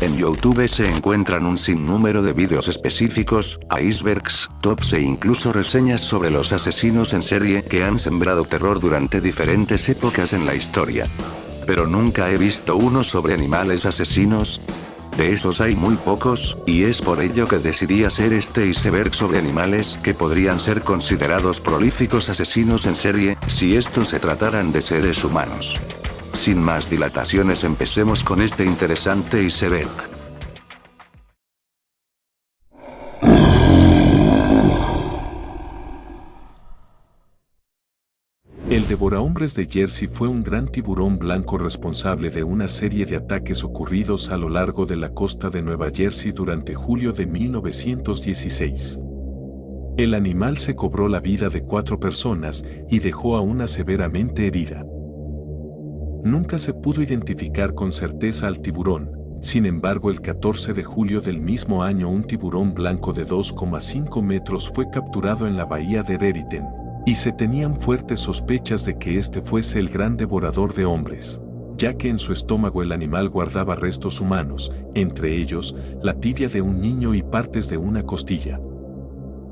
En YouTube se encuentran un sinnúmero de vídeos específicos, icebergs, tops e incluso reseñas sobre los asesinos en serie que han sembrado terror durante diferentes épocas en la historia. Pero nunca he visto uno sobre animales asesinos. De esos hay muy pocos, y es por ello que decidí hacer este iceberg sobre animales que podrían ser considerados prolíficos asesinos en serie, si estos se trataran de seres humanos. Sin más dilataciones, empecemos con este interesante iceberg. El devorahombres de Jersey fue un gran tiburón blanco responsable de una serie de ataques ocurridos a lo largo de la costa de Nueva Jersey durante julio de 1916. El animal se cobró la vida de 4 personas y dejó a una severamente herida. Nunca se pudo identificar con certeza al tiburón. Sin embargo, el 14 de julio del mismo año un tiburón blanco de 2,5 metros fue capturado en la bahía de Raritan, y se tenían fuertes sospechas de que este fuese el gran devorador de hombres, ya que en su estómago el animal guardaba restos humanos, entre ellos, la tibia de un niño y partes de una costilla.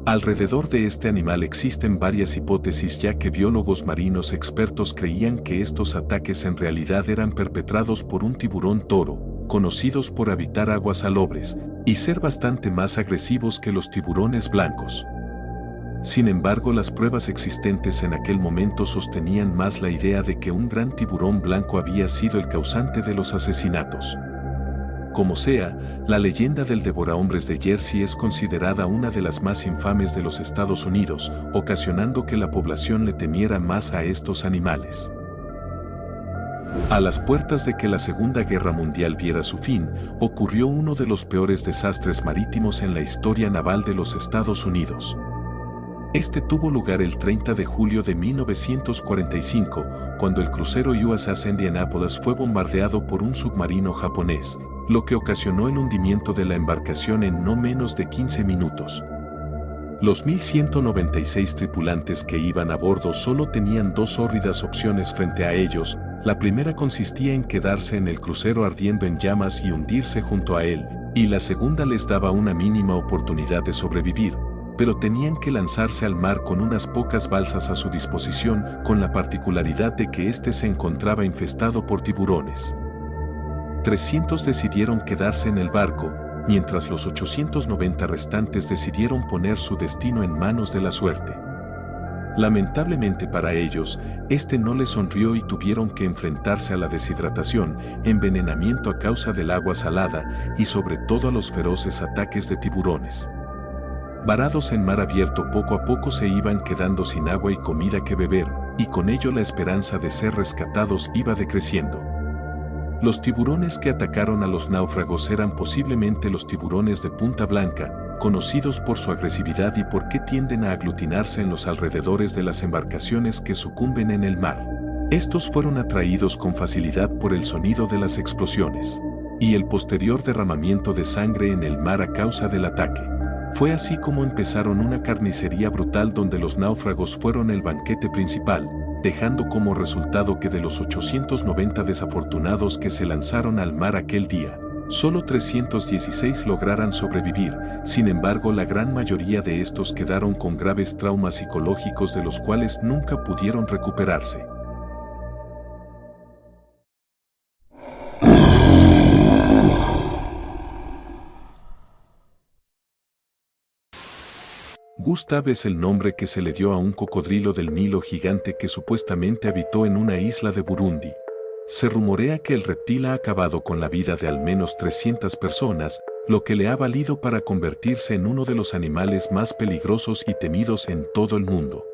Alrededor de este animal existen varias hipótesis, ya que biólogos marinos expertos creían que estos ataques en realidad eran perpetrados por un tiburón toro, conocidos por habitar aguas salobres, y ser bastante más agresivos que los tiburones blancos. Sin embargo, las pruebas existentes en aquel momento sostenían más la idea de que un gran tiburón blanco había sido el causante de los asesinatos. Como sea, la leyenda del devorahombres de Jersey es considerada una de las más infames de los Estados Unidos, ocasionando que la población le temiera más a estos animales. A las puertas de que la Segunda Guerra Mundial viera su fin, ocurrió uno de los peores desastres marítimos en la historia naval de los Estados Unidos. Este tuvo lugar el 30 de julio de 1945, cuando el crucero USS Indianapolis fue bombardeado por un submarino japonés, lo que ocasionó el hundimiento de la embarcación en no menos de 15 minutos. Los 1.196 tripulantes que iban a bordo solo tenían 2 hórridas opciones frente a ellos. La primera consistía en quedarse en el crucero ardiendo en llamas y hundirse junto a él, y la segunda les daba una mínima oportunidad de sobrevivir, pero tenían que lanzarse al mar con unas pocas balsas a su disposición, con la particularidad de que éste se encontraba infestado por tiburones. 300 decidieron quedarse en el barco, mientras los 890 restantes decidieron poner su destino en manos de la suerte. Lamentablemente para ellos, este no les sonrió y tuvieron que enfrentarse a la deshidratación, envenenamiento a causa del agua salada y sobre todo a los feroces ataques de tiburones. Varados en mar abierto, poco a poco se iban quedando sin agua y comida que beber, y con ello la esperanza de ser rescatados iba decreciendo. Los tiburones que atacaron a los náufragos eran posiblemente los tiburones de punta blanca, conocidos por su agresividad y porque tienden a aglutinarse en los alrededores de las embarcaciones que sucumben en el mar. Estos fueron atraídos con facilidad por el sonido de las explosiones y el posterior derramamiento de sangre en el mar a causa del ataque. Fue así como empezaron una carnicería brutal donde los náufragos fueron el banquete principal, dejando como resultado que de los 890 desafortunados que se lanzaron al mar aquel día, solo 316 lograran sobrevivir. Sin embargo, la gran mayoría de estos quedaron con graves traumas psicológicos de los cuales nunca pudieron recuperarse. Gustav es el nombre que se le dio a un cocodrilo del Nilo gigante que supuestamente habitó en una isla de Burundi. Se rumorea que el reptil ha acabado con la vida de al menos 300 personas, lo que le ha valido para convertirse en uno de los animales más peligrosos y temidos en todo el mundo.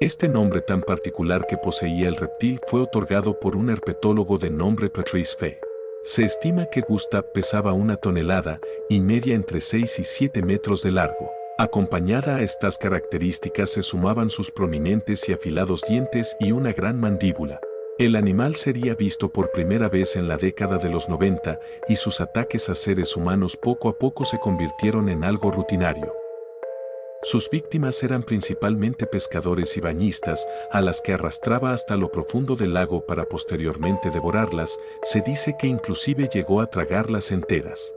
Este nombre tan particular que poseía el reptil fue otorgado por un herpetólogo de nombre Patrice Fay. Se estima que Gustav pesaba 1,5 toneladas y media, entre 6 y 7 metros de largo. Acompañada a estas características se sumaban sus prominentes y afilados dientes y una gran mandíbula. El animal sería visto por primera vez en la década de los 90 y sus ataques a seres humanos poco a poco se convirtieron en algo rutinario. Sus víctimas eran principalmente pescadores y bañistas, a las que arrastraba hasta lo profundo del lago para posteriormente devorarlas. Se dice que inclusive llegó a tragarlas enteras.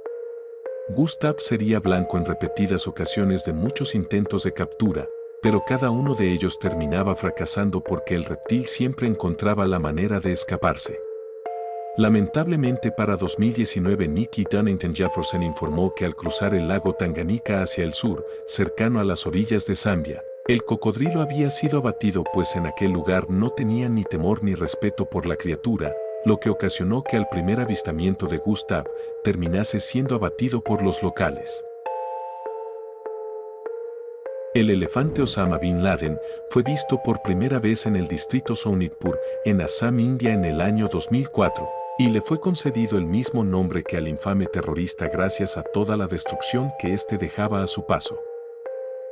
Gustav sería blanco en repetidas ocasiones de muchos intentos de captura, pero cada uno de ellos terminaba fracasando porque el reptil siempre encontraba la manera de escaparse. Lamentablemente para 2019 Nikki Dunnington Jefferson informó que al cruzar el lago Tanganika hacia el sur, cercano a las orillas de Zambia, el cocodrilo había sido abatido pues en aquel lugar no tenían ni temor ni respeto por la criatura, lo que ocasionó que al primer avistamiento de Gustav terminase siendo abatido por los locales. El elefante Osama Bin Laden fue visto por primera vez en el distrito Sonitpur, en Assam, India en el año 2004. Y le fue concedido el mismo nombre que al infame terrorista gracias a toda la destrucción que éste dejaba a su paso.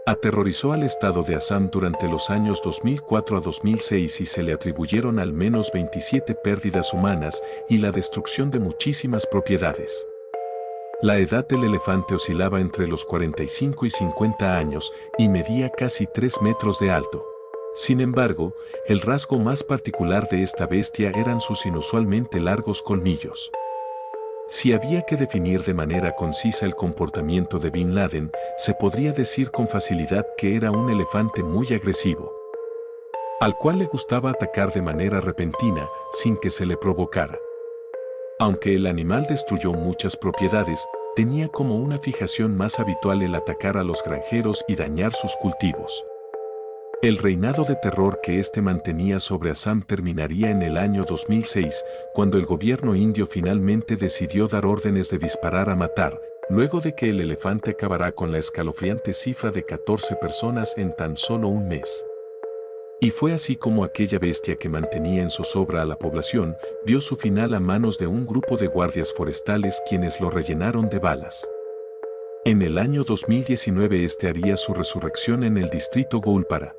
Aterrorizó al estado de Assam durante los años 2004 a 2006 y se le atribuyeron al menos 27 pérdidas humanas y la destrucción de muchísimas propiedades. La edad del elefante oscilaba entre los 45 y 50 años y medía casi 3 metros de alto. Sin embargo, el rasgo más particular de esta bestia eran sus inusualmente largos colmillos. Si había que definir de manera concisa el comportamiento de Bin Laden, se podría decir con facilidad que era un elefante muy agresivo, al cual le gustaba atacar de manera repentina, sin que se le provocara. Aunque el animal destruyó muchas propiedades, tenía como una fijación más habitual el atacar a los granjeros y dañar sus cultivos. El reinado de terror que éste mantenía sobre Assam terminaría en el año 2006, cuando el gobierno indio finalmente decidió dar órdenes de disparar a matar, luego de que el elefante acabará con la escalofriante cifra de 14 personas en tan solo un mes. Y fue así como aquella bestia que mantenía en zozobra a la población, vio su final a manos de un grupo de guardias forestales quienes lo rellenaron de balas. En el año 2019 este haría su resurrección en el distrito Goalpara,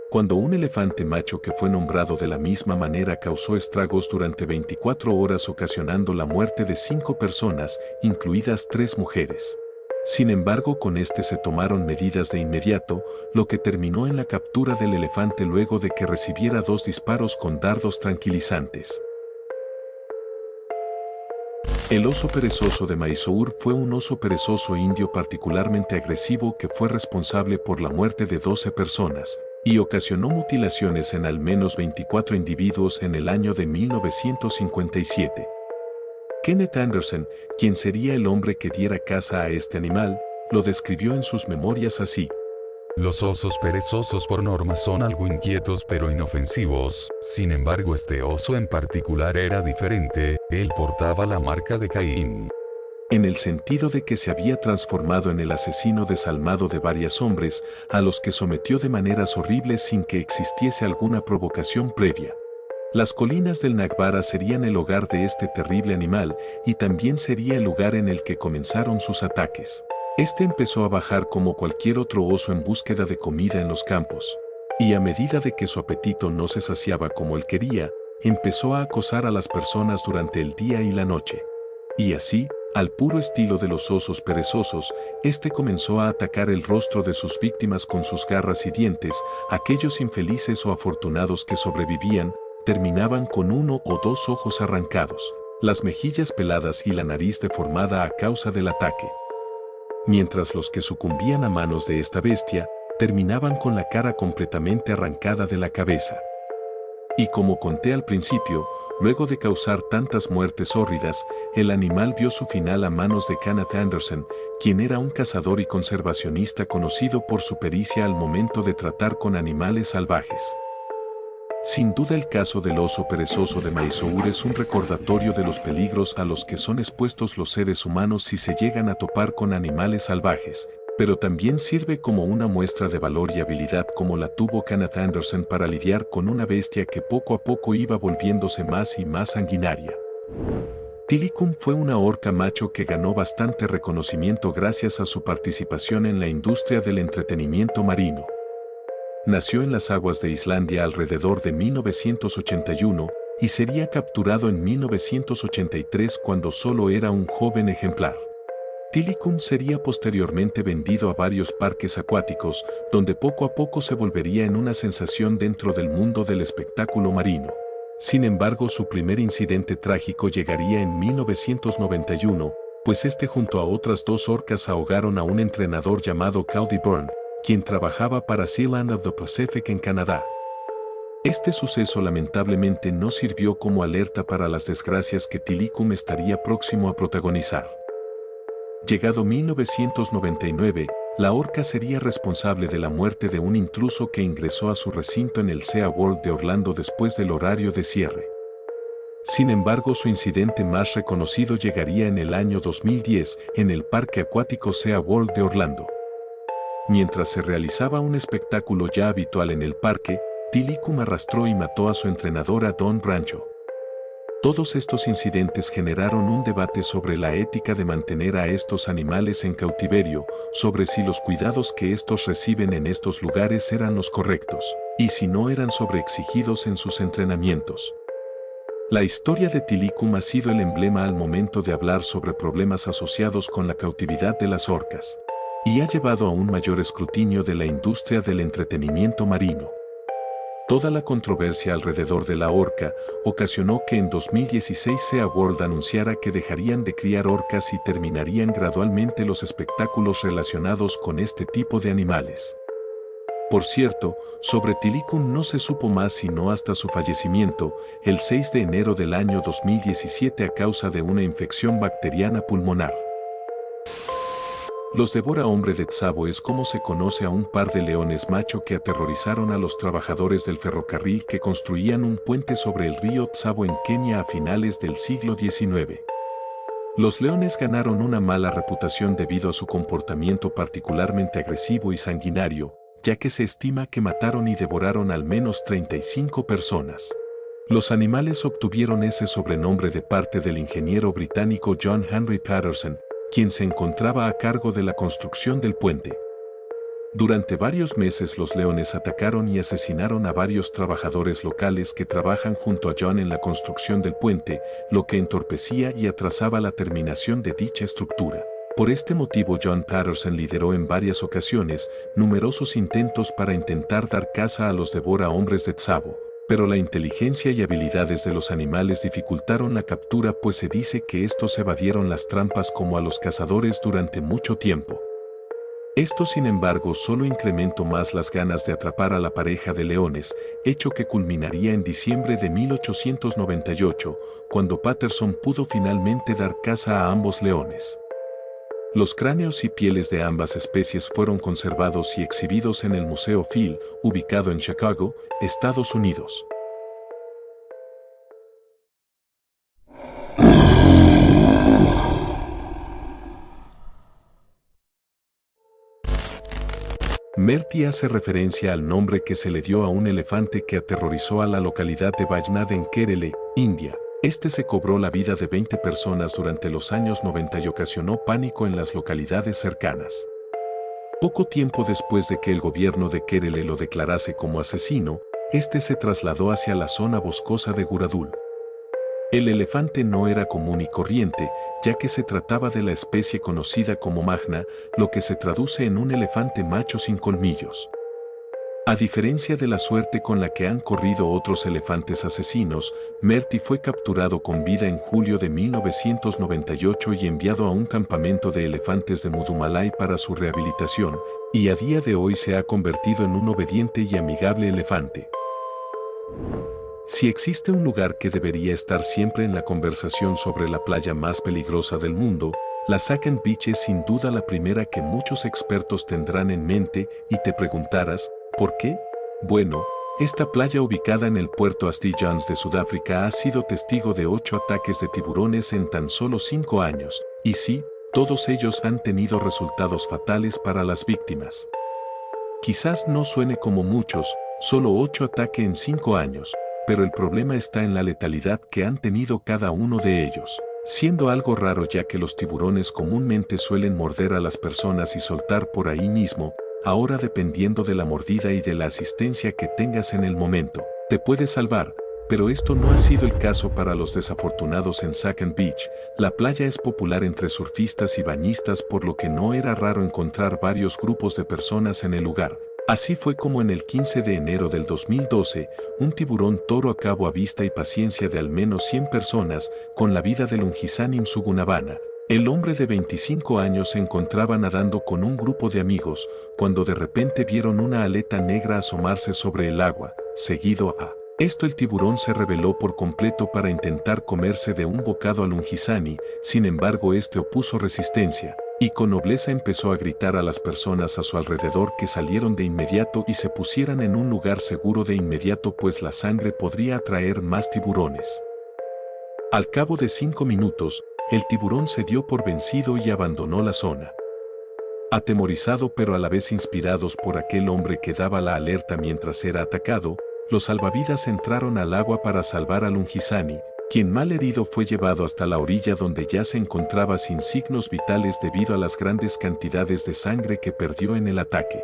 cuando un elefante macho que fue nombrado de la misma manera causó estragos durante 24 horas ocasionando la muerte de 5 personas, incluidas 3 mujeres. Sin embargo, con este se tomaron medidas de inmediato, lo que terminó en la captura del elefante luego de que recibiera 2 disparos con dardos tranquilizantes. El oso perezoso de Mysore fue un oso perezoso indio particularmente agresivo que fue responsable por la muerte de 12 personas y ocasionó mutilaciones en al menos 24 individuos en el año de 1957. Kenneth Anderson, quien sería el hombre que diera caza a este animal, lo describió en sus memorias así. Los osos perezosos por norma son algo inquietos pero inofensivos, sin embargo este oso en particular era diferente, él portaba la marca de Caín. En el sentido de que se había transformado en el asesino desalmado de varios hombres, a los que sometió de maneras horribles sin que existiese alguna provocación previa. Las colinas del Nagbara serían el hogar de este terrible animal y también sería el lugar en el que comenzaron sus ataques. Este empezó a bajar como cualquier otro oso en búsqueda de comida en los campos, y a medida de que su apetito no se saciaba como él quería, empezó a acosar a las personas durante el día y la noche. Y así, al puro estilo de los osos perezosos, este comenzó a atacar el rostro de sus víctimas con sus garras y dientes. Aquellos infelices o afortunados que sobrevivían, terminaban con 1 o 2 ojos arrancados, las mejillas peladas y la nariz deformada a causa del ataque. Mientras los que sucumbían a manos de esta bestia, terminaban con la cara completamente arrancada de la cabeza. Y como conté al principio, luego de causar tantas muertes hórridas, el animal vio su final a manos de Kenneth Anderson, quien era un cazador y conservacionista conocido por su pericia al momento de tratar con animales salvajes. Sin duda el caso del oso perezoso de Mysore es un recordatorio de los peligros a los que son expuestos los seres humanos si se llegan a topar con animales salvajes, pero también sirve como una muestra de valor y habilidad como la tuvo Kenneth Anderson para lidiar con una bestia que poco a poco iba volviéndose más y más sanguinaria. Tilikum fue una orca macho que ganó bastante reconocimiento gracias a su participación en la industria del entretenimiento marino. Nació en las aguas de Islandia alrededor de 1981 y sería capturado en 1983 cuando solo era un joven ejemplar. Tilikum sería posteriormente vendido a varios parques acuáticos, donde poco a poco se volvería en una sensación dentro del mundo del espectáculo marino. Sin embargo, su primer incidente trágico llegaría en 1991, pues junto a otras 2 orcas ahogaron a un entrenador llamado Cody Byrne, quien trabajaba para Sealand of the Pacific en Canadá. Este suceso lamentablemente no sirvió como alerta para las desgracias que Tilikum estaría próximo a protagonizar. Llegado 1999, la orca sería responsable de la muerte de un intruso que ingresó a su recinto en el SeaWorld de Orlando después del horario de cierre. Sin embargo, su incidente más reconocido llegaría en el año 2010 en el parque acuático SeaWorld de Orlando. Mientras se realizaba un espectáculo ya habitual en el parque, Tilikum arrastró y mató a su entrenadora Dawn Brancho. Todos estos incidentes generaron un debate sobre la ética de mantener a estos animales en cautiverio, sobre si los cuidados que estos reciben en estos lugares eran los correctos, y si no eran sobreexigidos en sus entrenamientos. La historia de Tilikum ha sido el emblema al momento de hablar sobre problemas asociados con la cautividad de las orcas, y ha llevado a un mayor escrutinio de la industria del entretenimiento marino. Toda la controversia alrededor de la orca ocasionó que en 2016 SeaWorld anunciara que dejarían de criar orcas y terminarían gradualmente los espectáculos relacionados con este tipo de animales. Por cierto, sobre Tilikum no se supo más sino hasta su fallecimiento, el 6 de enero del año 2017 a causa de una infección bacteriana pulmonar. Los devora-hombre de Tsavo es como se conoce a un par de leones macho que aterrorizaron a los trabajadores del ferrocarril que construían un puente sobre el río Tsavo en Kenia a finales del siglo XIX. Los leones ganaron una mala reputación debido a su comportamiento particularmente agresivo y sanguinario, ya que se estima que mataron y devoraron al menos 35 personas. Los animales obtuvieron ese sobrenombre de parte del ingeniero británico John Henry Patterson, quien se encontraba a cargo de la construcción del puente. Durante varios meses los leones atacaron y asesinaron a varios trabajadores locales que trabajan junto a John en la construcción del puente, lo que entorpecía y atrasaba la terminación de dicha estructura. Por este motivo John Patterson lideró en varias ocasiones numerosos intentos para intentar dar caza a los devora-hombres de Tsavo. Pero la inteligencia y habilidades de los animales dificultaron la captura, pues se dice que estos evadieron las trampas como a los cazadores durante mucho tiempo. Esto, sin embargo, solo incrementó más las ganas de atrapar a la pareja de leones, hecho que culminaría en diciembre de 1898, cuando Patterson pudo finalmente dar caza a ambos leones. Los cráneos y pieles de ambas especies fueron conservados y exhibidos en el Museo Phil, ubicado en Chicago, Estados Unidos. Merti hace referencia al nombre que se le dio a un elefante que aterrorizó a la localidad de Vajnad en Kerala, India. Este se cobró la vida de 20 personas durante los años 90 y ocasionó pánico en las localidades cercanas. Poco tiempo después de que el gobierno de Kerala lo declarase como asesino, este se trasladó hacia la zona boscosa de Guradul. El elefante no era común y corriente, ya que se trataba de la especie conocida como magna, lo que se traduce en un elefante macho sin colmillos. A diferencia de la suerte con la que han corrido otros elefantes asesinos, Merti fue capturado con vida en julio de 1998 y enviado a un campamento de elefantes de Mudumalai para su rehabilitación, y a día de hoy se ha convertido en un obediente y amigable elefante. Si existe un lugar que debería estar siempre en la conversación sobre la playa más peligrosa del mundo, la Second Beach es sin duda la primera que muchos expertos tendrán en mente y te preguntarás, ¿por qué? Bueno, esta playa ubicada en el puerto Astillans de Sudáfrica ha sido testigo de 8 ataques de tiburones en tan solo 5 años, y sí, todos ellos han tenido resultados fatales para las víctimas. Quizás no suene como muchos, solo 8 ataques en 5 años, pero el problema está en la letalidad que han tenido cada uno de ellos, siendo algo raro ya que los tiburones comúnmente suelen morder a las personas y soltar por ahí mismo. Ahora, dependiendo de la mordida y de la asistencia que tengas en el momento, te puede salvar, Pero esto no ha sido el caso para los desafortunados en Second Beach. La playa es popular entre surfistas y bañistas, por lo que no era raro encontrar varios grupos de personas en el lugar. Así fue como en el 15 de enero del 2012, un tiburón toro acabó a vista y paciencia de al menos 100 personas, con la vida de Lungisanim Sugunavana. El hombre de 25 años se encontraba nadando con un grupo de amigos, cuando de repente vieron una aleta negra asomarse sobre el agua, seguido a esto el tiburón se rebeló por completo para intentar comerse de un bocado a Lungisani. Sin embargo este opuso resistencia, y con nobleza empezó a gritar a las personas a su alrededor que salieron de inmediato y se pusieran en un lugar seguro de inmediato, pues la sangre podría atraer más tiburones. Al cabo de 5 minutos, el tiburón se dio por vencido y abandonó la zona. Atemorizado pero a la vez inspirados por aquel hombre que daba la alerta mientras era atacado, los salvavidas entraron al agua para salvar a Lungisani, quien mal herido fue llevado hasta la orilla donde ya se encontraba sin signos vitales debido a las grandes cantidades de sangre que perdió en el ataque.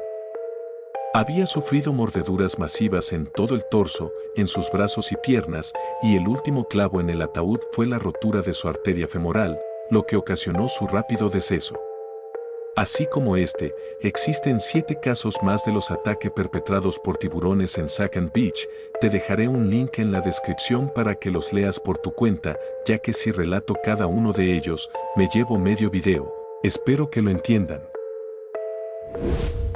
Había sufrido mordeduras masivas en todo el torso, en sus brazos y piernas, y el último clavo en el ataúd fue la rotura de su arteria femoral, lo que ocasionó su rápido deceso. Así como este, existen 7 casos más de los ataques perpetrados por tiburones en Second Beach. Te dejaré un link en la descripción para que los leas por tu cuenta, ya que si relato cada uno de ellos, me llevo medio video. Espero que lo entiendan.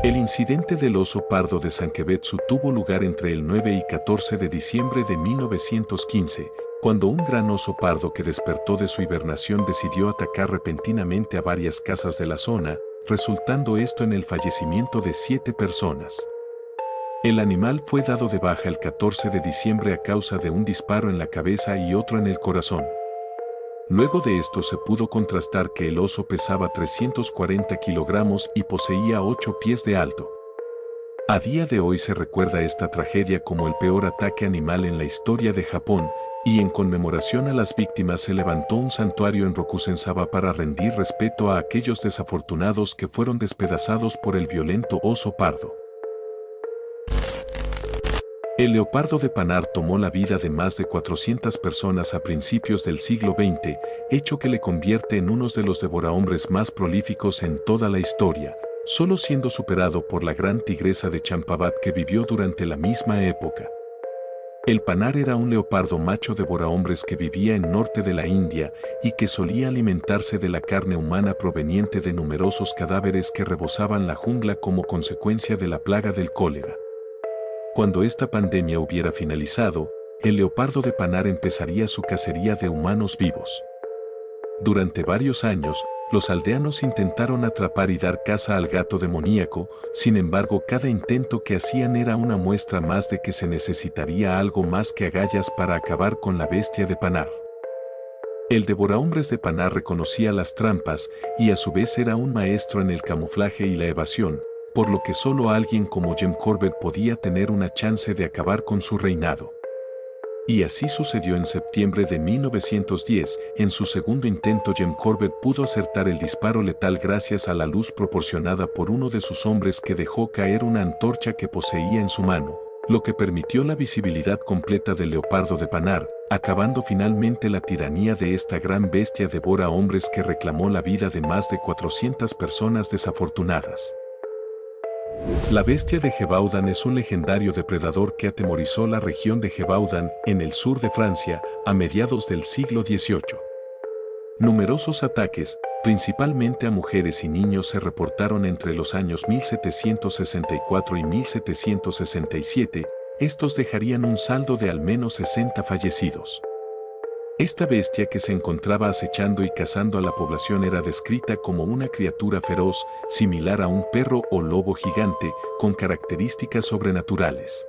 El incidente del oso pardo de Sankebetsu tuvo lugar entre el 9 y 14 de diciembre de 1915, cuando un gran oso pardo que despertó de su hibernación decidió atacar repentinamente a varias casas de la zona, resultando esto en el fallecimiento de 7 personas. El animal fue dado de baja el 14 de diciembre a causa de un disparo en la cabeza y otro en el corazón. Luego de esto se pudo contrastar que el oso pesaba 340 kilogramos y poseía 8 pies de alto. A día de hoy se recuerda esta tragedia como el peor ataque animal en la historia de Japón, y en conmemoración a las víctimas se levantó un santuario en Rokusen-saba para rendir respeto a aquellos desafortunados que fueron despedazados por el violento oso pardo. El leopardo de Pannar tomó la vida de más de 400 personas a principios del siglo XX, hecho que le convierte en uno de los devorahombres más prolíficos en toda la historia, solo siendo superado por la gran tigresa de Champavat que vivió durante la misma época. El Pannar era un leopardo macho devorahombres que vivía en norte de la India y que solía alimentarse de la carne humana proveniente de numerosos cadáveres que rebosaban la jungla como consecuencia de la plaga del cólera. Cuando esta pandemia hubiera finalizado, el leopardo de Pannar empezaría su cacería de humanos vivos. Durante varios años, los aldeanos intentaron atrapar y dar caza al gato demoníaco, sin embargo cada intento que hacían era una muestra más de que se necesitaría algo más que agallas para acabar con la bestia de Pannar. El devorahombres de Pannar reconocía las trampas y a su vez era un maestro en el camuflaje y la evasión, por lo que solo alguien como Jem Corbett podía tener una chance de acabar con su reinado. Y así sucedió en septiembre de 1910, en su segundo intento Jem Corbett pudo acertar el disparo letal gracias a la luz proporcionada por uno de sus hombres que dejó caer una antorcha que poseía en su mano, lo que permitió la visibilidad completa del leopardo de Pannar, acabando finalmente la tiranía de esta gran bestia devora hombres que reclamó la vida de más de 400 personas desafortunadas. La bestia de Gévaudan es un legendario depredador que atemorizó la región de Gévaudan, en el sur de Francia, a mediados del siglo XVIII. Numerosos ataques, principalmente a mujeres y niños, se reportaron entre los años 1764 y 1767, estos dejarían un saldo de al menos 60 fallecidos. Esta bestia que se encontraba acechando y cazando a la población era descrita como una criatura feroz, similar a un perro o lobo gigante, con características sobrenaturales.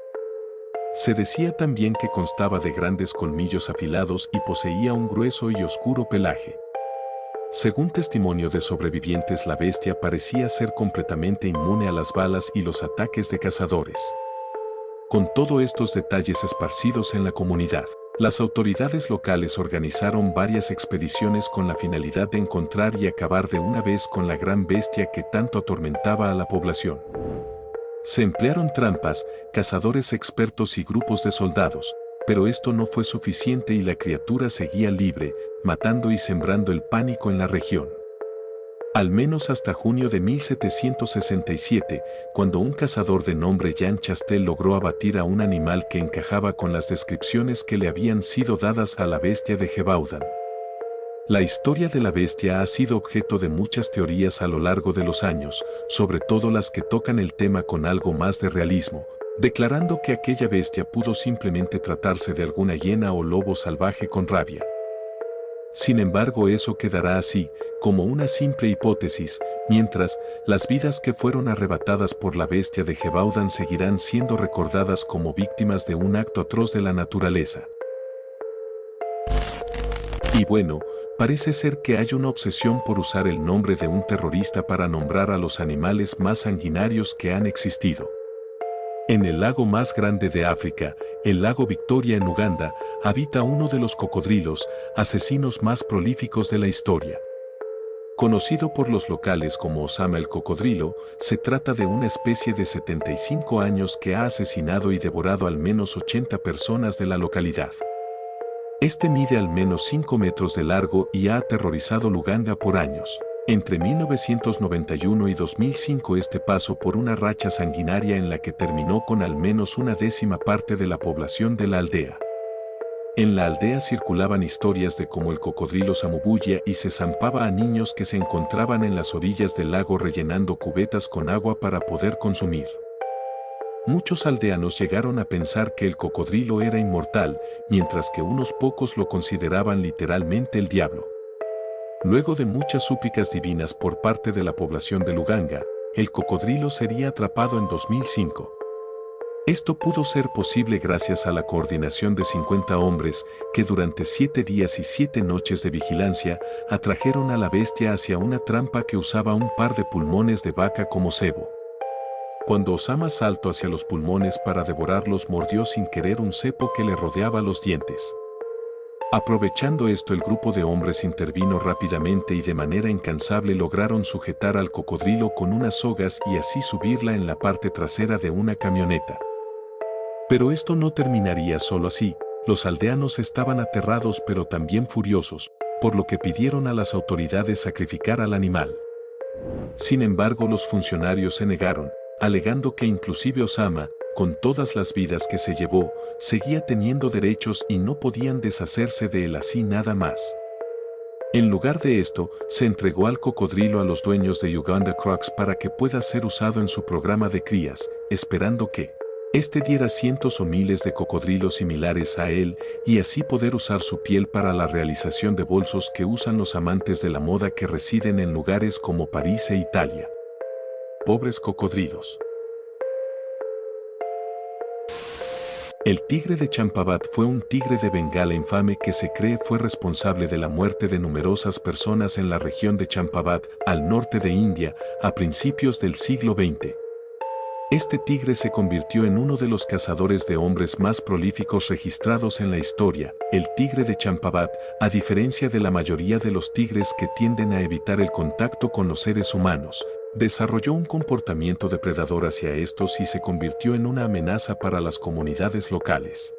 Se decía también que constaba de grandes colmillos afilados y poseía un grueso y oscuro pelaje. Según testimonio de sobrevivientes, la bestia parecía ser completamente inmune a las balas y los ataques de cazadores. Con todos estos detalles esparcidos en la comunidad, las autoridades locales organizaron varias expediciones con la finalidad de encontrar y acabar de una vez con la gran bestia que tanto atormentaba a la población. Se emplearon trampas, cazadores expertos y grupos de soldados, pero esto no fue suficiente y la criatura seguía libre, matando y sembrando el pánico en la región. Al menos hasta junio de 1767, cuando un cazador de nombre Jean Chastel logró abatir a un animal que encajaba con las descripciones que le habían sido dadas a la bestia de Gévaudan. La historia de la bestia ha sido objeto de muchas teorías a lo largo de los años, sobre todo las que tocan el tema con algo más de realismo, declarando que aquella bestia pudo simplemente tratarse de alguna hiena o lobo salvaje con rabia. Sin embargo, eso quedará así, como una simple hipótesis, mientras las vidas que fueron arrebatadas por la bestia de Gévaudan seguirán siendo recordadas como víctimas de un acto atroz de la naturaleza. Y bueno, parece ser que hay una obsesión por usar el nombre de un terrorista para nombrar a los animales más sanguinarios que han existido. En el lago más grande de África, el lago Victoria en Uganda, habita uno de los cocodrilos asesinos más prolíficos de la historia. Conocido por los locales como Osama el cocodrilo, se trata de una especie de 75 años que ha asesinado y devorado al menos 80 personas de la localidad. Este mide al menos 5 metros de largo y ha aterrorizado Uganda por años. Entre 1991 y 2005 este pasó por una racha sanguinaria en la que terminó con al menos una décima parte de la población de la aldea. En la aldea circulaban historias de cómo el cocodrilo zamubulla y se zampaba a niños que se encontraban en las orillas del lago rellenando cubetas con agua para poder consumir. Muchos aldeanos llegaron a pensar que el cocodrilo era inmortal, mientras que unos pocos lo consideraban literalmente el diablo. Luego de muchas súplicas divinas por parte de la población de Luganga, el cocodrilo sería atrapado en 2005. Esto pudo ser posible gracias a la coordinación de 50 hombres que durante 7 días y 7 noches de vigilancia atrajeron a la bestia hacia una trampa que usaba un par de pulmones de vaca como cebo. Cuando Osama saltó hacia los pulmones para devorarlos, mordió sin querer un cepo que le rodeaba los dientes. Aprovechando esto, el grupo de hombres intervino rápidamente y de manera incansable lograron sujetar al cocodrilo con unas sogas y así subirla en la parte trasera de una camioneta. Pero esto no terminaría solo así. Los aldeanos estaban aterrados pero también furiosos, por lo que pidieron a las autoridades sacrificar al animal. Sin embargo, los funcionarios se negaron, alegando que inclusive Osama, con todas las vidas que se llevó, seguía teniendo derechos y no podían deshacerse de él así nada más. En lugar de esto, se entregó al cocodrilo a los dueños de Uganda Crocs para que pueda ser usado en su programa de crías, esperando que este diera cientos o miles de cocodrilos similares a él y así poder usar su piel para la realización de bolsos que usan los amantes de la moda que residen en lugares como París e Italia. Pobres cocodrilos. El tigre de Champavat fue un tigre de Bengala infame que se cree fue responsable de la muerte de numerosas personas en la región de Champavat, al norte de India, a principios del siglo XX. Este tigre se convirtió en uno de los cazadores de hombres más prolíficos registrados en la historia. El tigre de Champavat, a diferencia de la mayoría de los tigres que tienden a evitar el contacto con los seres humanos, desarrolló un comportamiento depredador hacia estos y se convirtió en una amenaza para las comunidades locales.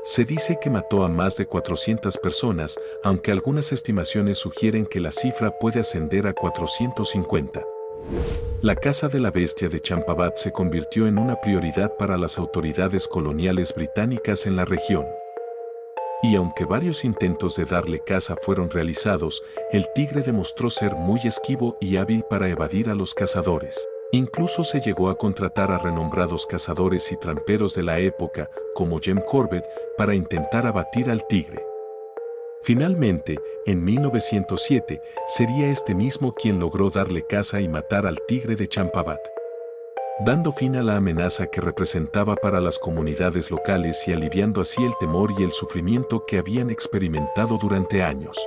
Se dice que mató a más de 400 personas, aunque algunas estimaciones sugieren que la cifra puede ascender a 450. La caza de la bestia de Champavat se convirtió en una prioridad para las autoridades coloniales británicas en la región. Y aunque varios intentos de darle caza fueron realizados, el tigre demostró ser muy esquivo y hábil para evadir a los cazadores. Incluso se llegó a contratar a renombrados cazadores y tramperos de la época, como Jem Corbett, para intentar abatir al tigre. Finalmente, en 1907, sería este mismo quien logró darle caza y matar al tigre de Champavat, dando fin a la amenaza que representaba para las comunidades locales y aliviando así el temor y el sufrimiento que habían experimentado durante años.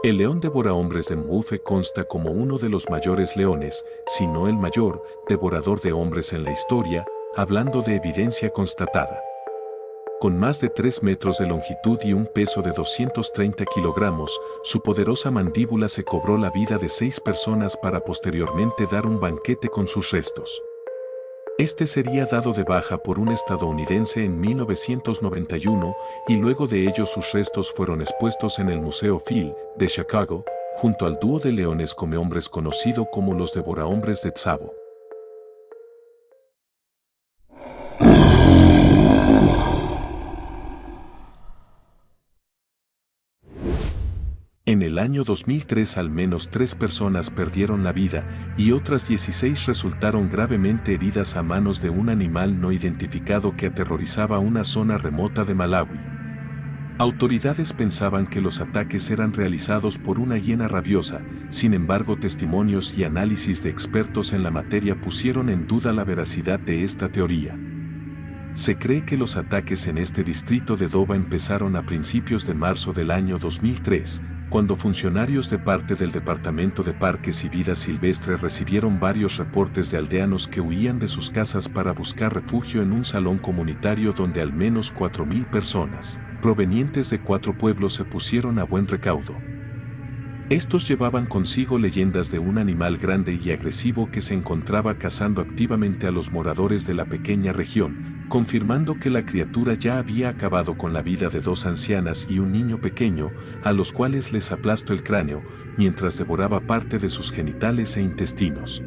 El león devorahombres de Mbufe consta como uno de los mayores leones, si no el mayor, devorador de hombres en la historia, hablando de evidencia constatada. Con más de 3 metros de longitud y un peso de 230 kilogramos, su poderosa mandíbula se cobró la vida de 6 personas para posteriormente dar un banquete con sus restos. Este sería dado de baja por un estadounidense en 1991 y luego de ello sus restos fueron expuestos en el Museo Phil de Chicago, junto al dúo de leones comehombres conocido como los devorahombres de Tsavo. En el año 2003 al menos 3 personas perdieron la vida y otras 16 resultaron gravemente heridas a manos de un animal no identificado que aterrorizaba una zona remota de Malawi. Autoridades pensaban que los ataques eran realizados por una hiena rabiosa, sin embargo testimonios y análisis de expertos en la materia pusieron en duda la veracidad de esta teoría. Se cree que los ataques en este distrito de Doba empezaron a principios de marzo del año 2003, cuando funcionarios de parte del Departamento de Parques y Vida Silvestre recibieron varios reportes de aldeanos que huían de sus casas para buscar refugio en un salón comunitario donde al menos 4.000 personas, provenientes de 4 pueblos, se pusieron a buen recaudo. Estos llevaban consigo leyendas de un animal grande y agresivo que se encontraba cazando activamente a los moradores de la pequeña región, confirmando que la criatura ya había acabado con la vida de 2 ancianas y un niño pequeño, a los cuales les aplastó el cráneo, mientras devoraba parte de sus genitales e intestinos.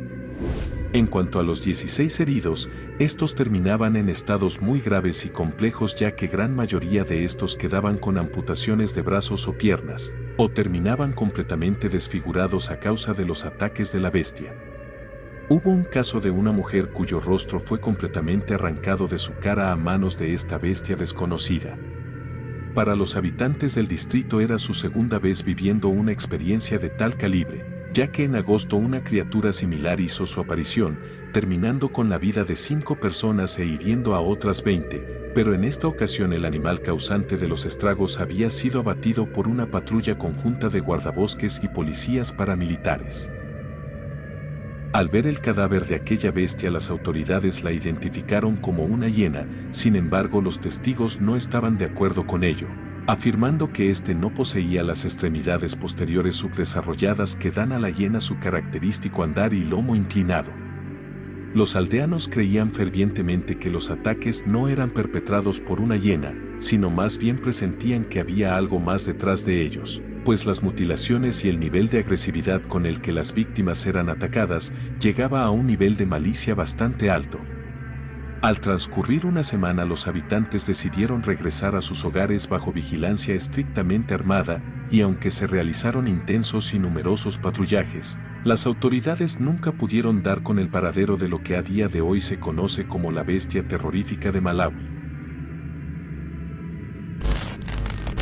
En cuanto a los 16 heridos, estos terminaban en estados muy graves y complejos, ya que gran mayoría de estos quedaban con amputaciones de brazos o piernas, o terminaban completamente desfigurados a causa de los ataques de la bestia. Hubo un caso de una mujer cuyo rostro fue completamente arrancado de su cara a manos de esta bestia desconocida. Para los habitantes del distrito era su segunda vez viviendo una experiencia de tal calibre, ya que en agosto una criatura similar hizo su aparición, terminando con la vida de 5 personas e hiriendo a otras 20, pero en esta ocasión el animal causante de los estragos había sido abatido por una patrulla conjunta de guardabosques y policías paramilitares. Al ver el cadáver de aquella bestia, las autoridades la identificaron como una hiena, sin embargo los testigos no estaban de acuerdo con ello, afirmando que este no poseía las extremidades posteriores subdesarrolladas que dan a la hiena su característico andar y lomo inclinado. Los aldeanos creían fervientemente que los ataques no eran perpetrados por una hiena, sino más bien presentían que había algo más detrás de ellos, pues las mutilaciones y el nivel de agresividad con el que las víctimas eran atacadas llegaba a un nivel de malicia bastante alto. Al transcurrir una semana, los habitantes decidieron regresar a sus hogares bajo vigilancia estrictamente armada, y aunque se realizaron intensos y numerosos patrullajes, las autoridades nunca pudieron dar con el paradero de lo que a día de hoy se conoce como la bestia terrorífica de Malawi.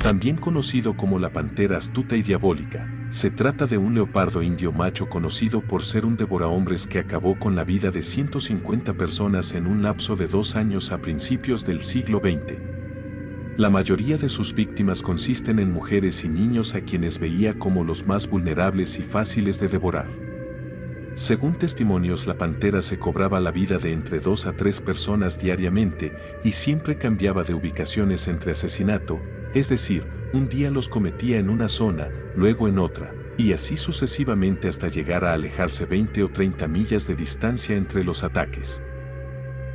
También conocido como la pantera astuta y diabólica, se trata de un leopardo indio macho conocido por ser un devorahombres que acabó con la vida de 150 personas en un lapso de 2 años a principios del siglo XX. La mayoría de sus víctimas consisten en mujeres y niños a quienes veía como los más vulnerables y fáciles de devorar. Según testimonios, la pantera se cobraba la vida de entre 2 a 3 personas diariamente y siempre cambiaba de ubicaciones entre asesinato, es decir, un día los cometía en una zona, luego en otra, y así sucesivamente hasta llegar a alejarse 20 o 30 millas de distancia entre los ataques.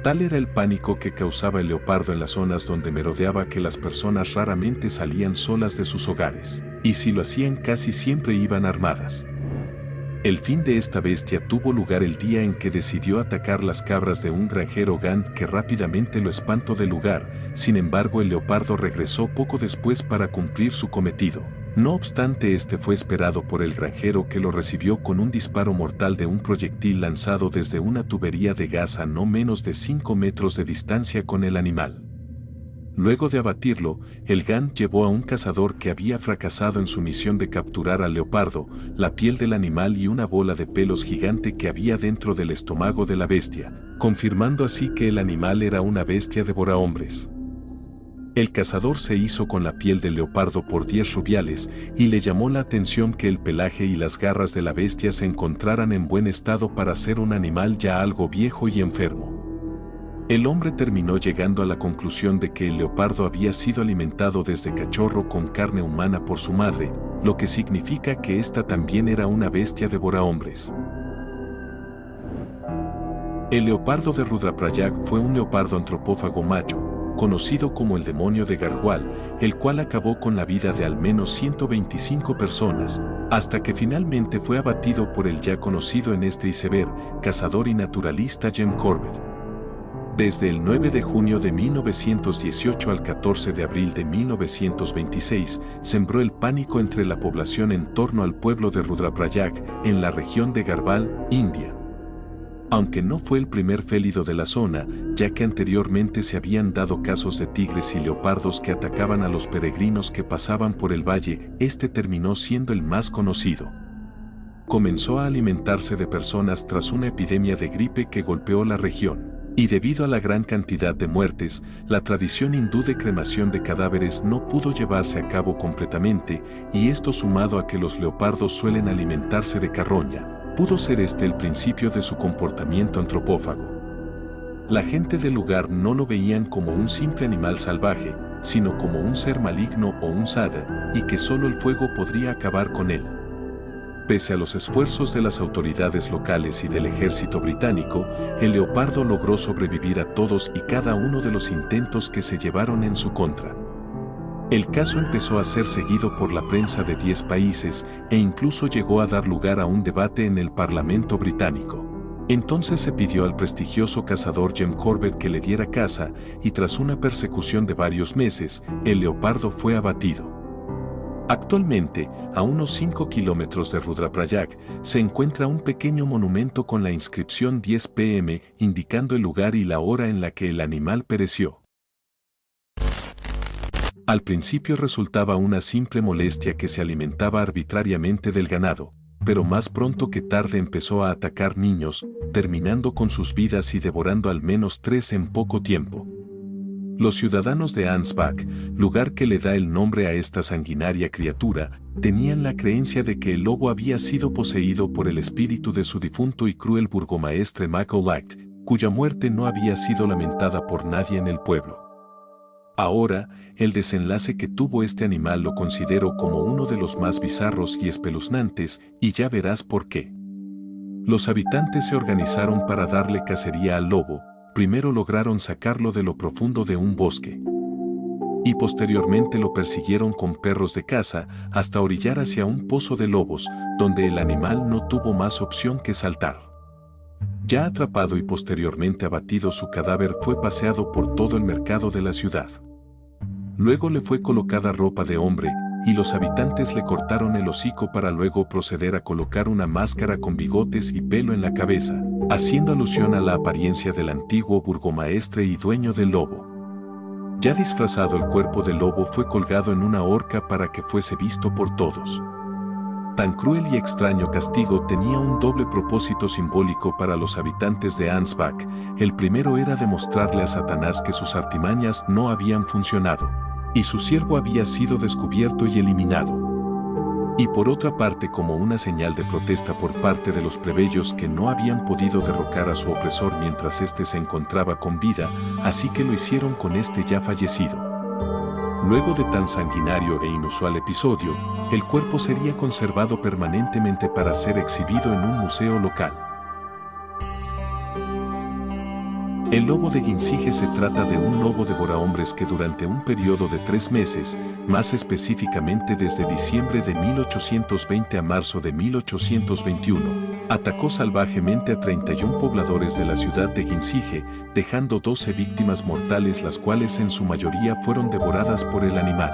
Tal era el pánico que causaba el leopardo en las zonas donde merodeaba que las personas raramente salían solas de sus hogares, y si lo hacían casi siempre iban armadas. El fin de esta bestia tuvo lugar el día en que decidió atacar las cabras de un granjero Gant, que rápidamente lo espantó del lugar. Sin embargo, el leopardo regresó poco después para cumplir su cometido. No obstante, este fue esperado por el granjero, que lo recibió con un disparo mortal de un proyectil lanzado desde una tubería de gas a no menos de 5 metros de distancia con el animal. Luego de abatirlo, el Gant llevó a un cazador que había fracasado en su misión de capturar al leopardo, la piel del animal y una bola de pelos gigante que había dentro del estómago de la bestia, confirmando así que el animal era una bestia devorahombres. El cazador se hizo con la piel del leopardo por 10 rubiales y le llamó la atención que el pelaje y las garras de la bestia se encontraran en buen estado para ser un animal ya algo viejo y enfermo. El hombre terminó llegando a la conclusión de que el leopardo había sido alimentado desde cachorro con carne humana por su madre, lo que significa que esta también era una bestia devorahombres. El leopardo de Rudraprayag fue un leopardo antropófago macho, conocido como el demonio de Garhwal, el cual acabó con la vida de al menos 125 personas, hasta que finalmente fue abatido por el ya conocido en este iceberg, cazador y naturalista Jem Corbett. Desde el 9 de junio de 1918 al 14 de abril de 1926, sembró el pánico entre la población en torno al pueblo de Rudraprayag, en la región de Garhwal, India. Aunque no fue el primer félido de la zona, ya que anteriormente se habían dado casos de tigres y leopardos que atacaban a los peregrinos que pasaban por el valle, este terminó siendo el más conocido. Comenzó a alimentarse de personas tras una epidemia de gripe que golpeó la región. Y debido a la gran cantidad de muertes, la tradición hindú de cremación de cadáveres no pudo llevarse a cabo completamente, y esto sumado a que los leopardos suelen alimentarse de carroña, pudo ser este el principio de su comportamiento antropófago. La gente del lugar no lo veían como un simple animal salvaje, sino como un ser maligno o un sada, y que solo el fuego podría acabar con él. Pese a los esfuerzos de las autoridades locales y del ejército británico, el leopardo logró sobrevivir a todos y cada uno de los intentos que se llevaron en su contra. El caso empezó a ser seguido por la prensa de 10 países e incluso llegó a dar lugar a un debate en el Parlamento británico. Entonces se pidió al prestigioso cazador Jem Corbett que le diera caza y tras una persecución de varios meses, el leopardo fue abatido. Actualmente, a unos 5 kilómetros de Rudraprayag, se encuentra un pequeño monumento con la inscripción 10 p.m. indicando el lugar y la hora en la que el animal pereció. Al principio resultaba una simple molestia que se alimentaba arbitrariamente del ganado, pero más pronto que tarde empezó a atacar niños, terminando con sus vidas y devorando al menos 3 en poco tiempo. Los ciudadanos de Ansbach, lugar que le da el nombre a esta sanguinaria criatura, tenían la creencia de que el lobo había sido poseído por el espíritu de su difunto y cruel burgomaestre Macaulayht, cuya muerte no había sido lamentada por nadie en el pueblo. Ahora, el desenlace que tuvo este animal lo considero como uno de los más bizarros y espeluznantes, y ya verás por qué. Los habitantes se organizaron para darle cacería al lobo. Primero lograron sacarlo de lo profundo de un bosque. Y posteriormente lo persiguieron con perros de caza hasta orillar hacia un pozo de lobos, donde el animal no tuvo más opción que saltar. Ya atrapado y posteriormente abatido, su cadáver fue paseado por todo el mercado de la ciudad. Luego le fue colocada ropa de hombre, y los habitantes le cortaron el hocico para luego proceder a colocar una máscara con bigotes y pelo en la cabeza, haciendo alusión a la apariencia del antiguo burgomaestre y dueño del lobo. Ya disfrazado, el cuerpo del lobo fue colgado en una horca para que fuese visto por todos. Tan cruel y extraño castigo tenía un doble propósito simbólico para los habitantes de Ansbach. El primero era demostrarle a Satanás que sus artimañas no habían funcionado, y su siervo había sido descubierto y eliminado. Y por otra parte, como una señal de protesta por parte de los plebeyos que no habían podido derrocar a su opresor mientras éste se encontraba con vida, así que lo hicieron con este ya fallecido. Luego de tan sanguinario e inusual episodio, el cuerpo sería conservado permanentemente para ser exhibido en un museo local. El lobo de Ginzige se trata de un lobo devorahombres que durante un periodo de 3 meses, más específicamente desde diciembre de 1820 a marzo de 1821, atacó salvajemente a 31 pobladores de la ciudad de Ginzige, dejando 12 víctimas mortales, las cuales en su mayoría fueron devoradas por el animal.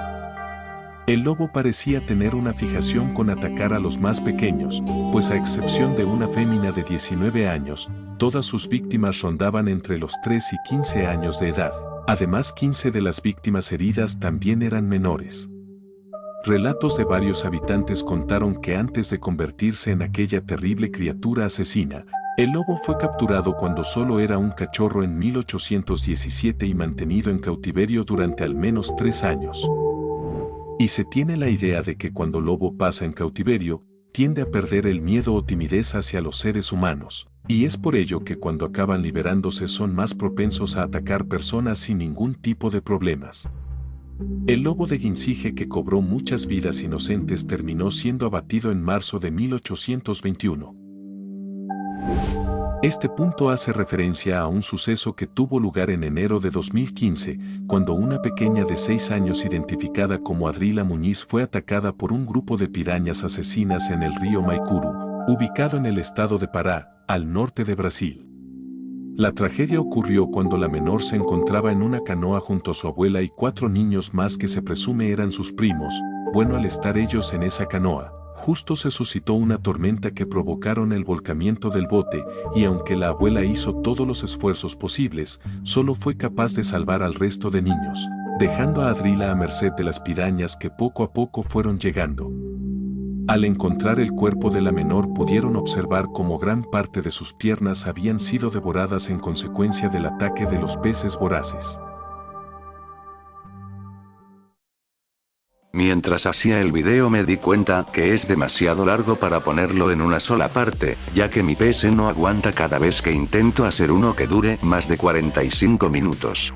El lobo parecía tener una fijación con atacar a los más pequeños, pues a excepción de una fémina de 19 años, todas sus víctimas rondaban entre los 3 y 15 años de edad. Además, 15 de las víctimas heridas también eran menores. Relatos de varios habitantes contaron que antes de convertirse en aquella terrible criatura asesina, el lobo fue capturado cuando solo era un cachorro en 1817 y mantenido en cautiverio durante al menos 3 años. Y se tiene la idea de que cuando lobo pasa en cautiverio, tiende a perder el miedo o timidez hacia los seres humanos, y es por ello que cuando acaban liberándose son más propensos a atacar personas sin ningún tipo de problemas. El lobo de Ginzige, que cobró muchas vidas inocentes, terminó siendo abatido en marzo de 1821. Este punto hace referencia a un suceso que tuvo lugar en enero de 2015, cuando una pequeña de 6 años identificada como Adrila Muñiz fue atacada por un grupo de pirañas asesinas en el río Maicuru, ubicado en el estado de Pará, al norte de Brasil. La tragedia ocurrió cuando la menor se encontraba en una canoa junto a su abuela y 4 niños más que se presume eran sus primos. Bueno, al estar ellos en esa canoa, justo se suscitó una tormenta que provocaron el volcamiento del bote, y aunque la abuela hizo todos los esfuerzos posibles, solo fue capaz de salvar al resto de niños, dejando a Adrila a merced de las pirañas que poco a poco fueron llegando. Al encontrar el cuerpo de la menor pudieron observar cómo gran parte de sus piernas habían sido devoradas en consecuencia del ataque de los peces voraces. Mientras hacía el video me di cuenta que es demasiado largo para ponerlo en una sola parte, ya que mi PC no aguanta cada vez que intento hacer uno que dure más de 45 minutos.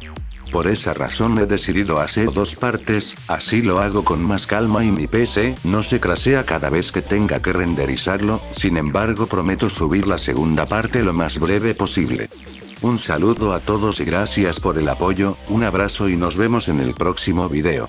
Por esa razón he decidido hacer 2 partes, así lo hago con más calma y mi PC no se crashea cada vez que tenga que renderizarlo. Sin embargo, prometo subir la segunda parte lo más breve posible. Un saludo a todos y gracias por el apoyo, un abrazo y nos vemos en el próximo video.